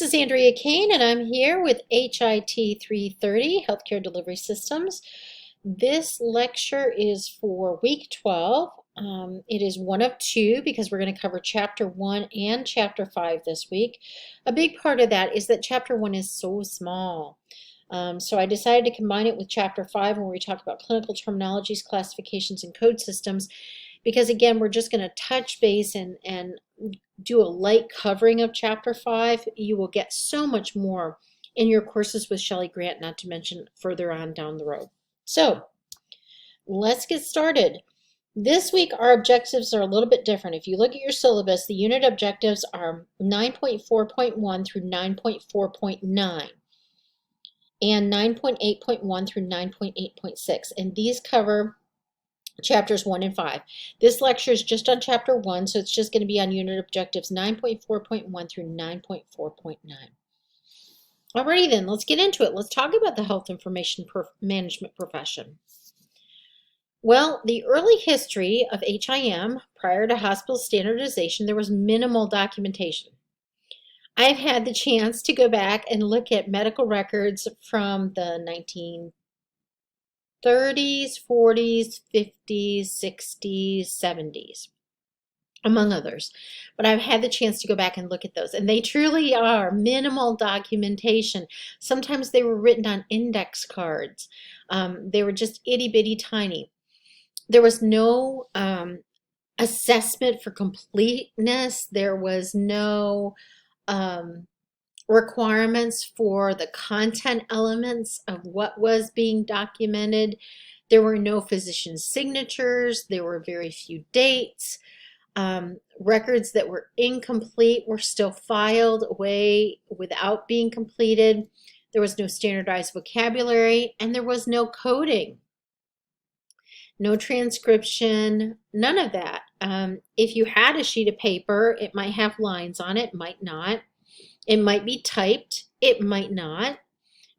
is Andrea Kane, and I'm here with HIT 330, Healthcare Delivery Systems. This lecture is for week 12. It is one of two because we're going to cover Chapter 1 and Chapter 5 this week. A big part of that is that Chapter 1 is so small. So I decided to combine it with Chapter 5 where we talk about clinical terminologies, classifications, and code systems because, again, we're just going to touch base and do a light covering of Chapter 5. You will get so much more in your courses with Shelley Grant, not to mention further on down the road. So let's get started. This week our objectives are a little bit different. If you look at your syllabus, the unit objectives are 9.4.1 through 9.4.9 and 9.8.1 through 9.8.6, and these cover chapters 1 and 5. This lecture is just on chapter 1, so it's just going to be on unit objectives 9.4.1 through 9.4.9. Alrighty then, let's get into it. Let's talk about the health information management profession. Well, the early history of HIM, prior to hospital standardization, there was minimal documentation. I've had the chance to go back and look at medical records from the 1930s, 40s, 50s, 60s, 70s, among others. But I've had the chance to go back and look at those, and they truly are minimal documentation. Sometimes they were written on index cards. They were just itty-bitty tiny. There was no assessment for completeness. There was no requirements for the content elements of what was being documented. There were no physician signatures. There were very few dates. Records that were incomplete were still filed away without being completed. There was no standardized vocabulary, and there was no coding. No transcription, none of that. If you had a sheet of paper, it might have lines on it, might not. It might be typed, it might not.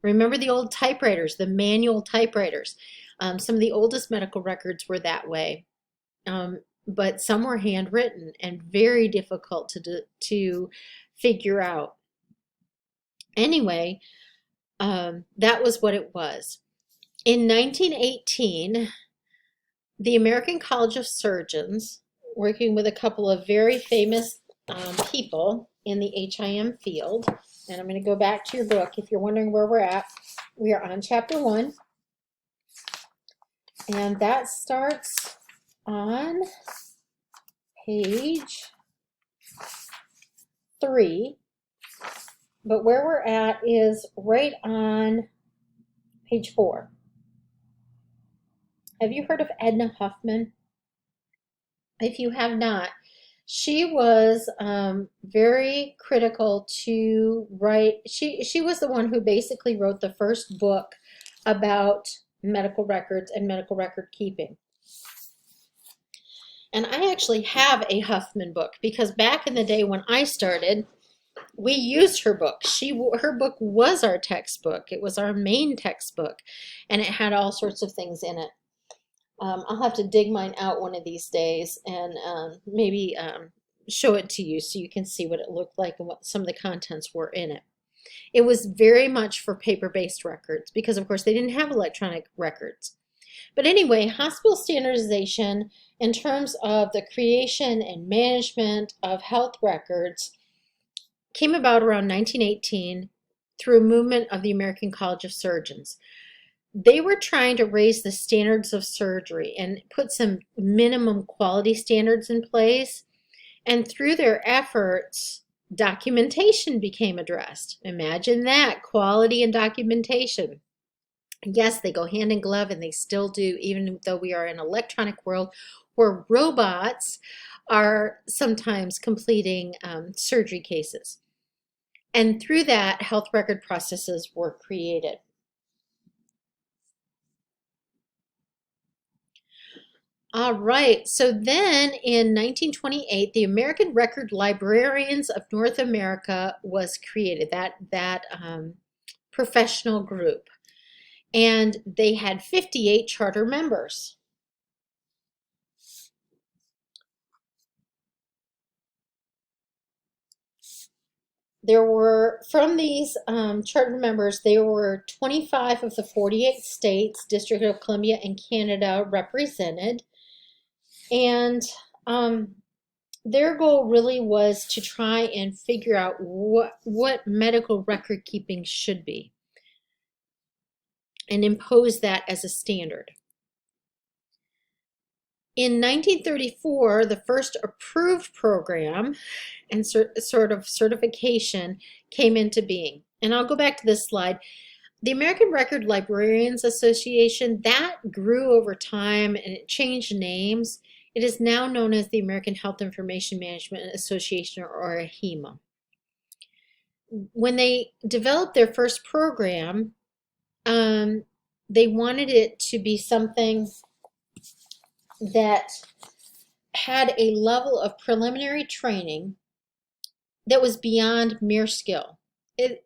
Remember the old typewriters, the manual typewriters. Some of the oldest medical records were that way, but some were handwritten and very difficult to figure out. Anyway, that was what it was. In 1918, the American College of Surgeons, working with a couple of very famous people in the HIM field, and I'm going to go back to your book if you're wondering where we're at. We are on chapter 1, and that starts on page 3, but where we're at is right on page 4. Have you heard of Edna Huffman? If you have not, she was very critical to write. She was the one who basically wrote the first book about medical records and medical record keeping. And I actually have a Huffman book because back in the day when I started, we used her book. Her book was our textbook. It was our main textbook, and it had all sorts of things in it. I'll have to dig mine out one of these days and maybe show it to you so you can see what it looked like and what some of the contents were in it. It was very much for paper-based records because, of course, they didn't have electronic records. But anyway, hospital standardization in terms of the creation and management of health records came about around 1918 through a movement of the American College of Surgeons. They were trying to raise the standards of surgery and put some minimum quality standards in place. And through their efforts, documentation became addressed. Imagine that, quality and documentation. Yes, they go hand in glove, and they still do, even though we are in an electronic world where robots are sometimes completing surgery cases. And through that, health record processes were created. All right, so then in 1928, the American Record Librarians of North America was created, that professional group, and they had 58 charter members. There were, from these charter members, there were 25 of the 48 states, District of Columbia, and Canada represented. And their goal really was to try and figure out what medical record keeping should be and impose that as a standard. In 1934, the first approved program and sort of certification came into being. And I'll go back to this slide. The American Record Librarians Association, that grew over time and it changed names. It is now known as the American Health Information Management Association, or AHIMA. When they developed their first program, they wanted it to be something that had a level of preliminary training that was beyond mere skill.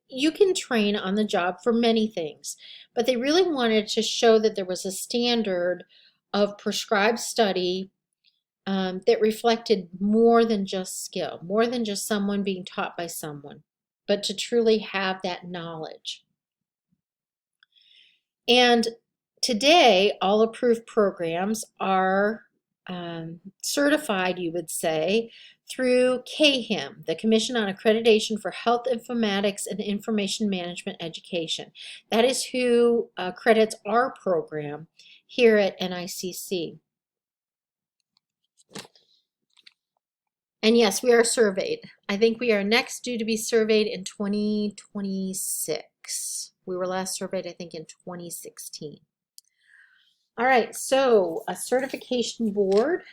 You can train on the job for many things, but they really wanted to show that there was a standard of prescribed study that reflected more than just skill, more than just someone being taught by someone, but to truly have that knowledge. And today, all approved programs are certified, you would say, through CAHIM, the Commission on Accreditation for Health Informatics and Information Management Education. That is who credits our program here at NICC. And yes, we are surveyed. I think we are next due to be surveyed in 2026. We were last surveyed, I think, in 2016. All right, so a certification board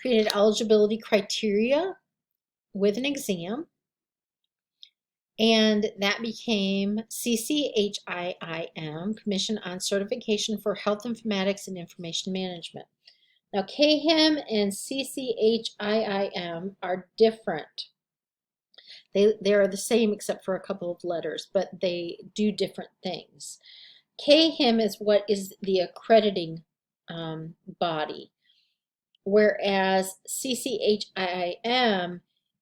created eligibility criteria with an exam, and that became CCHIIM, Commission on Certification for Health Informatics and Information Management. Now, CAHIM and CCHIIM are different. They are the same except for a couple of letters, but they do different things. CAHIM is what is the accrediting body, whereas CCHIIM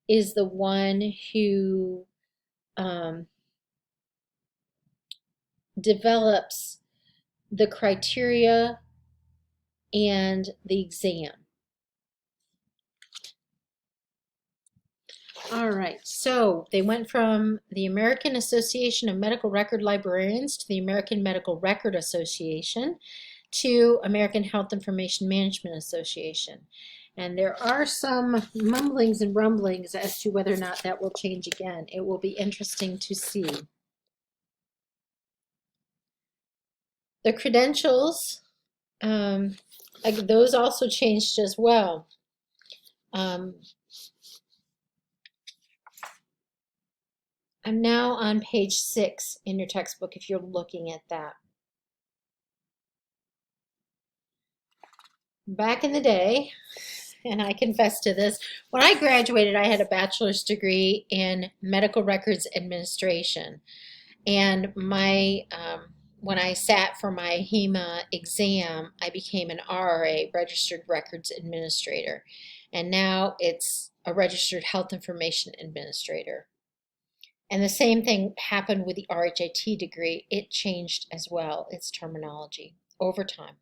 is the one who develops the criteria and the exam. All right, so they went from the American Association of Medical Record Librarians to the American Medical Record Association to American Health Information Management Association. And there are some mumblings and rumblings as to whether or not that will change again. It will be interesting to see. The credentials, those also changed as well. I'm now on page 6 in your textbook if you're looking at that. Back in the day, and I confess to this, when I graduated, I had a bachelor's degree in medical records administration. And when I sat for my HEMA exam, I became an RRA, Registered Records Administrator. And now it's a Registered Health Information Administrator. And the same thing happened with the RHIT degree. It changed as well, its terminology, over time.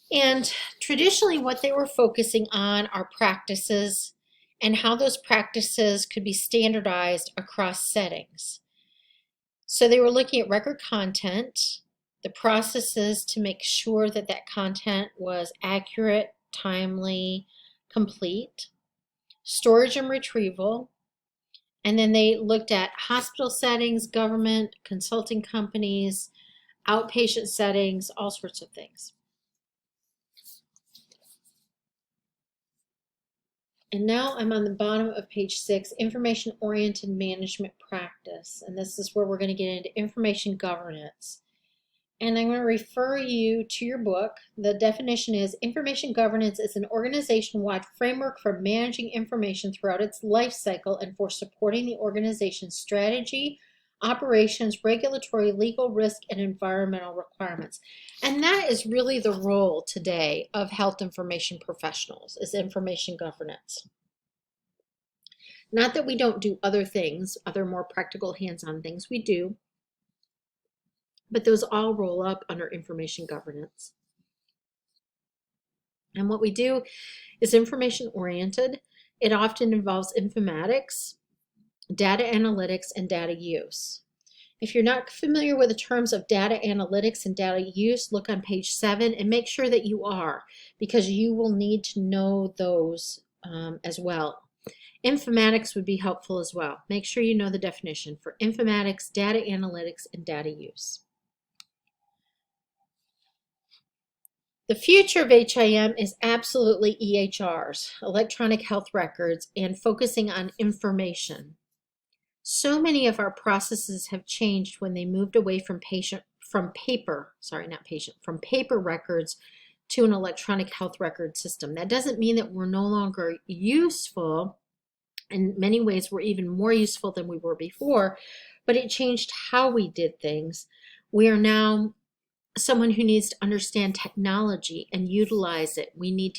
And traditionally, what they were focusing on are practices and how those practices could be standardized across settings. So they were looking at record content, the processes to make sure that that content was accurate, timely, complete, storage and retrieval, and then they looked at hospital settings, government, consulting companies, outpatient settings, all sorts of things. And now I'm on the bottom of page 6, information-oriented management practice. And this is where we're going to get into information governance. And I'm going to refer you to your book. The definition is information governance is an organization-wide framework for managing information throughout its life cycle and for supporting the organization's strategy, operations, regulatory, legal, risk, and environmental requirements. And that is really the role today of health information professionals, is information governance. Not that we don't do other things, other more practical hands-on things, we do, but those all roll up under information governance. And what we do is information oriented. It often involves informatics, data analytics, and data use. If you're not familiar with the terms of data analytics and data use, look on page 7 and make sure that you are, because you will need to know those as well. Informatics would be helpful as well. Make sure you know the definition for informatics, data analytics, and data use. The future of HIM is absolutely EHRs, electronic health records, and focusing on information. So many of our processes have changed when they moved away from paper records to an electronic health record system. That doesn't mean that we're no longer useful. In many ways, we're even more useful than we were before, but it changed how we did things. We are now someone who needs to understand technology and utilize it. We need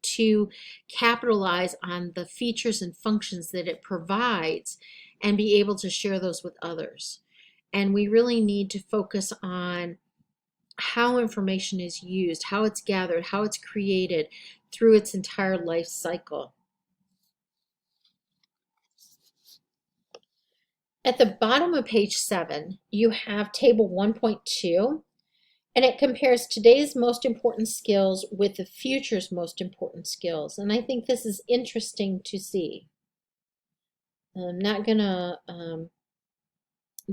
to capitalize on the features and functions that it provides and be able to share those with others. And we really need to focus on how information is used, how it's gathered, how it's created through its entire life cycle. At the bottom of page 7, you have table 1.2. And it compares today's most important skills with the future's most important skills. And I think this is interesting to see. I'm not going to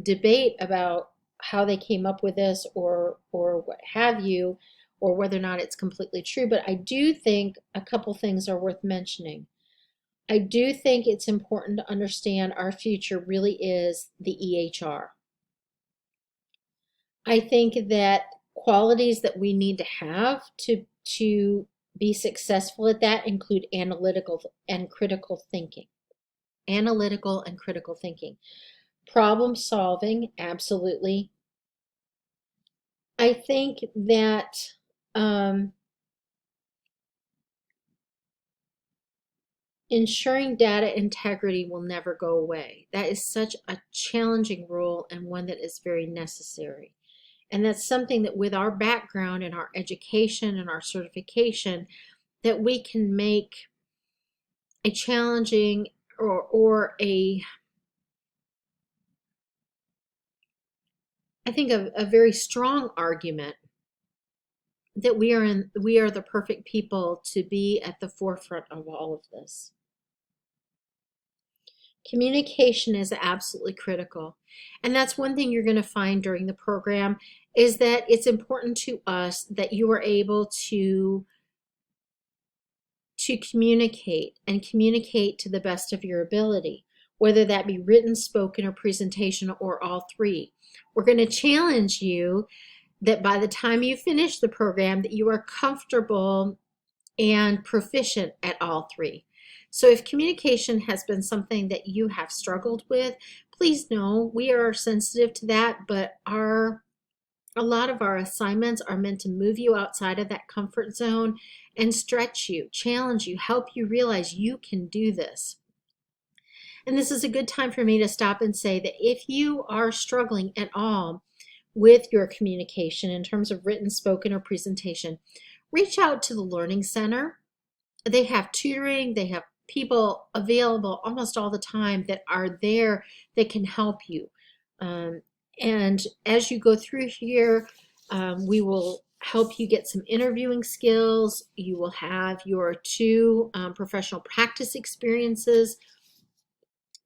debate about how they came up with this or what have you, or whether or not it's completely true, but I do think a couple things are worth mentioning. I do think it's important to understand our future really is the EHR. I think that qualities that we need to have to be successful at that include analytical and critical thinking. Analytical and critical thinking. Problem solving, absolutely. I think that ensuring data integrity will never go away. That is such a challenging role and one that is very necessary. And that's something that with our background and our education and our certification, that we can make a challenging or I think a very strong argument that we are the perfect people to be at the forefront of all of this. Communication is absolutely critical. And that's one thing you're going to find during the program is that it's important to us that you are able to communicate and communicate to the best of your ability, whether that be written, spoken, or presentation, or all three. We're going to challenge you that by the time you finish the program that you are comfortable and proficient at all three. So if communication has been something that you have struggled with, please know we are sensitive to that, but a lot of our assignments are meant to move you outside of that comfort zone and stretch you, challenge you, help you realize you can do this. And this is a good time for me to stop and say that if you are struggling at all with your communication in terms of written, spoken, or presentation, reach out to the Learning Center. They have tutoring, they have people available almost all the time that are there that can help you. And as you go through here, we will help you get some interviewing skills. You will have your 2 professional practice experiences.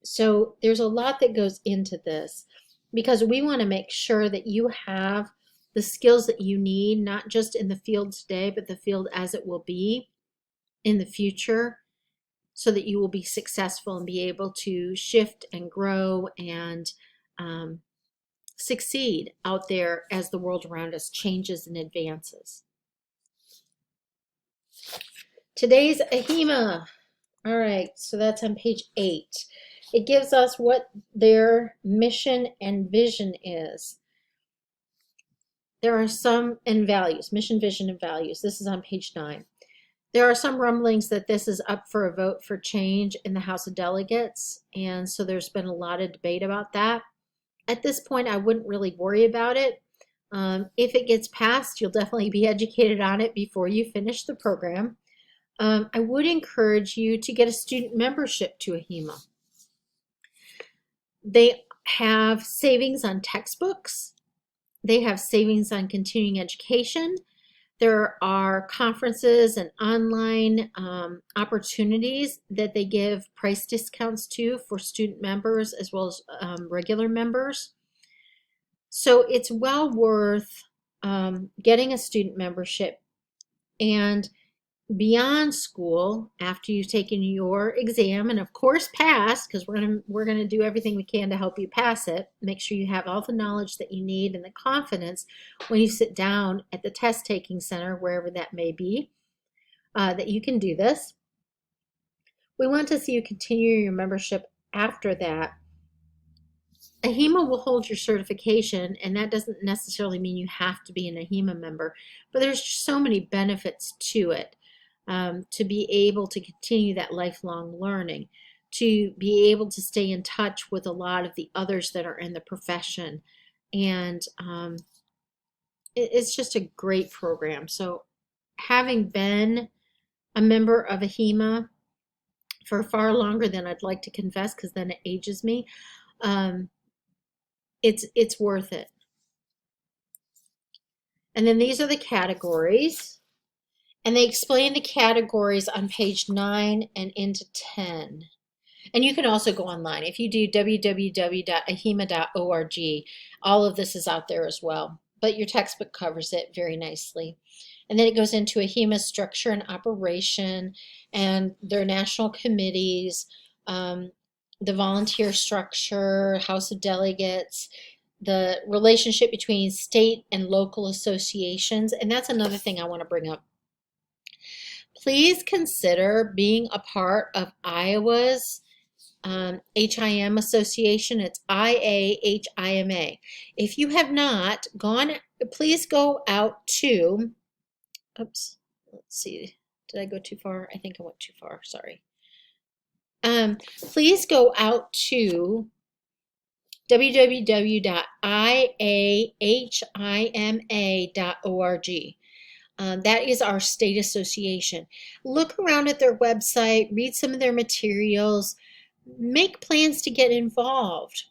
So there's a lot that goes into this because we want to make sure that you have the skills that you need, not just in the field today, but the field as it will be in the future, so that you will be successful and be able to shift and grow and succeed out there as the world around us changes and advances. Today's AHIMA. All right, so that's on page 8. It gives us what their mission and vision is. There are some, and values, mission, vision, and values. This is on page 9. There are some rumblings that this is up for a vote for change in the House of Delegates, and so there's been a lot of debate about that. At this point, I wouldn't really worry about it. If it gets passed, you'll definitely be educated on it before you finish the program. I would encourage you to get a student membership to AHEMA. They have savings on textbooks. They have savings on continuing education. There are conferences and online opportunities that they give price discounts to for student members as well as regular members. So it's well worth getting a student membership. And beyond school, after you've taken your exam and of course pass, because we're gonna do everything we can to help you pass it, make sure you have all the knowledge that you need and the confidence when you sit down at the test taking center, wherever that may be, that you can do this. We want to see you continue your membership after that. AHEMA will hold your certification, and that doesn't necessarily mean you have to be an AHEMA member, but there's just so many benefits to it. To be able to continue that lifelong learning, to be able to stay in touch with a lot of the others that are in the profession. And it's just a great program. So having been a member of AHEMA for far longer than I'd like to confess, because then it ages me, it's worth it. And then these are the categories. And they explain the categories on page 9 and into 10. And you can also go online. If you do www.ahema.org, all of this is out there as well. But your textbook covers it very nicely. And then it goes into AHEMA's structure and operation and their national committees, the volunteer structure, House of Delegates, the relationship between state and local associations. And that's another thing I want to bring up. Please consider being a part of Iowa's HIM Association. It's IAHIMA. If you have not gone, please go out to, oops, let's see, did I go too far? I think I went too far, sorry. Please go out to www.iahima.org. That is our state association. Look around at their website, read some of their materials, make plans to get involved.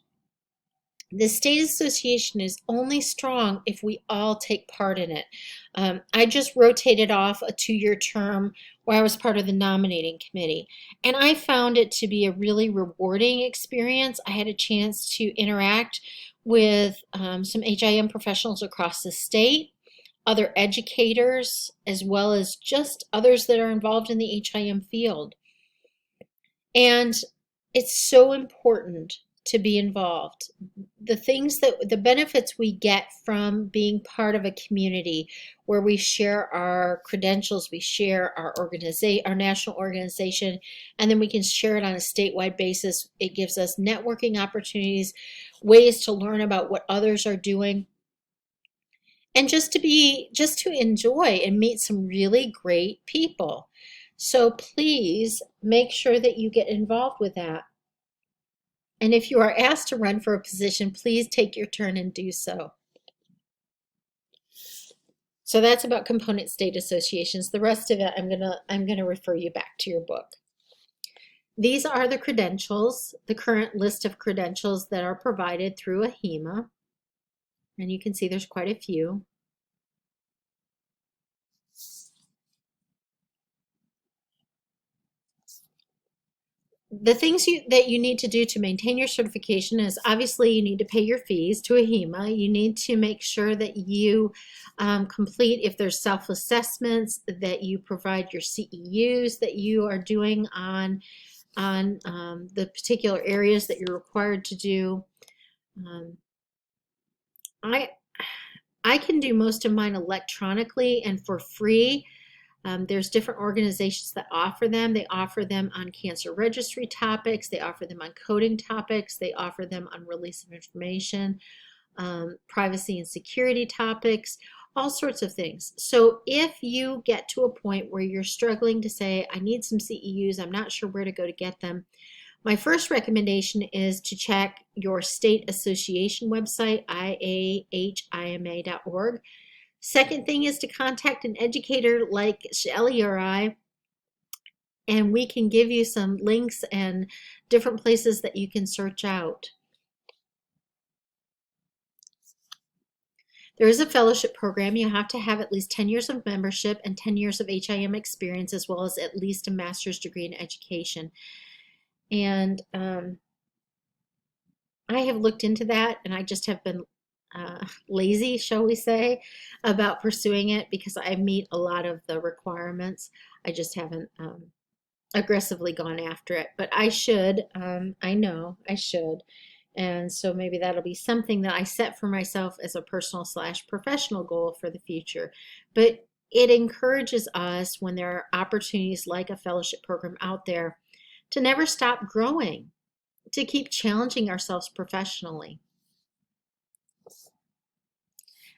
The state association is only strong if we all take part in it. I just rotated off a 2-year term where I was part of the nominating committee, and I found it to be a really rewarding experience. I had a chance to interact with some HIM professionals across the state, other educators, as well as just others that are involved in the HIM field. And it's so important to be involved. The benefits we get from being part of a community where we share our credentials, we share our national organization, and then we can share it on a statewide basis. It gives us networking opportunities, ways to learn about what others are doing, and just to enjoy and meet some really great people. So please make sure that you get involved with that. And if you are asked to run for a position, please take your turn and do so. So that's about component state associations. The rest of it, I'm gonna refer you back to your book. These are the credentials, the current list of credentials that are provided through AHEMA. And you can see there's quite a few. The things that you need to do to maintain your certification is obviously you need to pay your fees to AHEMA. You need to make sure that you complete, if there's self-assessments, that you provide your CEUs that you are doing on the particular areas that you're required to do. I can do most of mine electronically and for free. There's different organizations that offer them. They offer them on cancer registry topics. They offer them on coding topics. They offer them on release of information, privacy and security topics, all sorts of things. So if you get to a point where you're struggling to say, I need some CEUs, I'm not sure where to go to get them, my first recommendation is to check your state association website, iahima.org. Second thing is to contact an educator like Shelly or I, and we can give you some links and different places that you can search out. There is a fellowship program. You have to have at least 10 years of membership and 10 years of HIM experience, as well as at least a master's degree in education. And I have looked into that, and I just have been lazy, shall we say, about pursuing it because I meet a lot of the requirements. I just haven't aggressively gone after it, but I should. I know I should. And so maybe that'll be something that I set for myself as a personal/professional goal for the future. But it encourages us when there are opportunities like a fellowship program out there to never stop growing, to keep challenging ourselves professionally.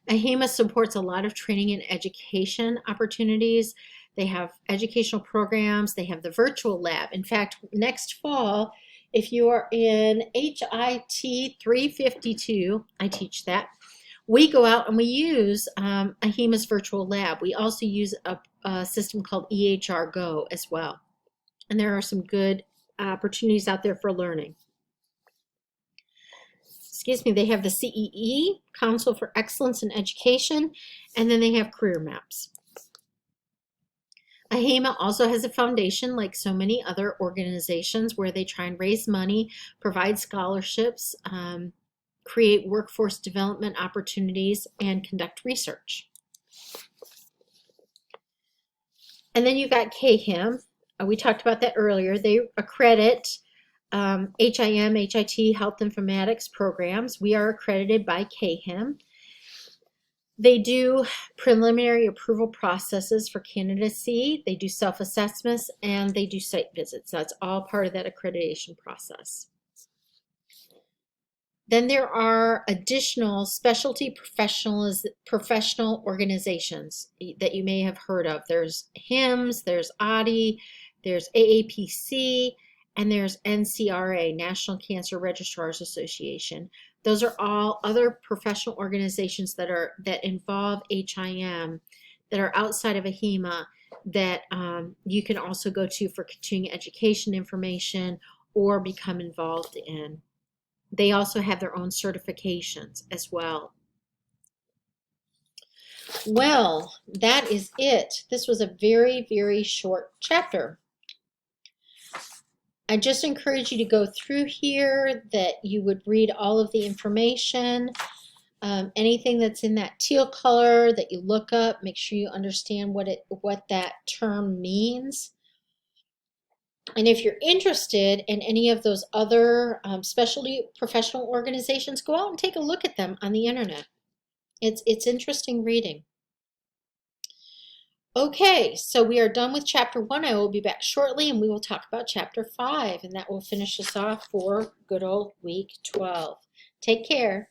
AHIMA supports a lot of training and education opportunities. They have educational programs. They have the virtual lab. In fact, next fall, if you are in HIT 352, I teach that, we go out and we use AHIMA's virtual lab. We also use a system called EHR Go as well. And there are some good opportunities out there for learning. Excuse me, they have the CEE, Council for Excellence in Education, and then they have career maps. AHIMA also has a foundation, like so many other organizations, where they try and raise money, provide scholarships, create workforce development opportunities, and conduct research. And then you've got KHIM. We talked about that earlier. They accredit HIM, HIT, Health Informatics programs. We are accredited by KHIM. They do preliminary approval processes for candidacy. They do self-assessments, and they do site visits. That's all part of that accreditation process. Then there are additional specialty professional organizations that you may have heard of. There's HIMSS, there's ADI, there's AAPC, and there's NCRA, National Cancer Registrars Association. Those are all other professional organizations that involve HIM, that are outside of AHIMA, that you can also go to for continuing education information or become involved in. They also have their own certifications as well. Well, that is it. This was a very, very short chapter. I just encourage you to go through here, that you would read all of the information. Anything that's in that teal color that you look up, make sure you understand what that term means. And if you're interested in any of those other specialty professional organizations, go out and take a look at them on the internet. It's interesting reading. Okay, so we are done with chapter 1. I will be back shortly and we will talk about chapter 5, and that will finish us off for good old week 12. Take care.